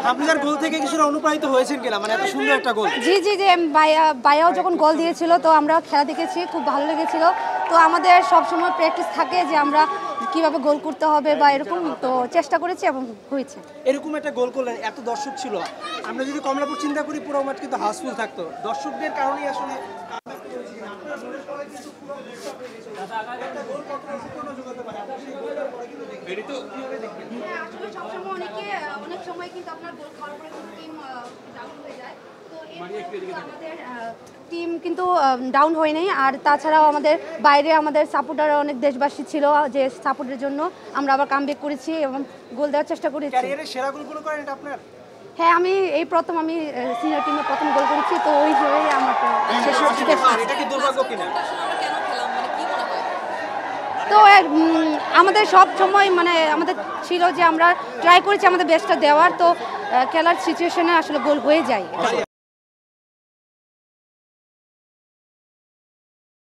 হামজার গোল থেকে কিছুটা অনুপ্রাণিত হয়েছেন কিনা, মানে এত সুন্দর একটা গোল? জি জি জি, ভাইয়াও যখন গোল দিয়েছিল তো আমরা খেলা দেখেছি, খুব ভালো লেগেছিল। তো আমাদের সবসময় প্র্যাকটিস থাকে যে আমরা কিভাবে গোল করতে হবে বা এরকম, তো চেষ্টা করেছি এবং হয়েছে। এরকম একটা গোল করলেন, এত দর্শক ছিল, আমরা যদি কমলাপুর চিন্তা করি পুরো মাঠ কিন্তু হাউসফুল থাকতো, দর্শকদের কারণেই আসলে অনেক সময় কিন্তু আপনার গোল খাওয়ার পরে টিম ডাউন হয়ে যায়, তো আমাদের টিম কিন্তু ডাউন হয় নাই। আর তাছাড়াও আমাদের বাইরে আমাদের সাপোর্টার অনেক দেশবাসী ছিল, যে সাপোর্টের জন্য আমরা আবার কামব্যাক করেছি এবং গোল দেওয়ার চেষ্টা করেছি। ক্যারিয়ারের সেরা গোলগুলো করেন এটা আপনার? হ্যাঁ, আমি এই প্রথম আমি সিনিয়র টিমে প্রথম গোল করেছি, তো ওই হিসেবেই আমার এটা কি দুর্ভাগ্য কিনা? তো আমাদের সব সময় মানে আমাদের ছিল যে আমরা ট্রাই করেছি আমাদের বেস্টটা দেওয়ার, তো খেলার সিচুয়েশনে আসলে গোল হয়ে যায়।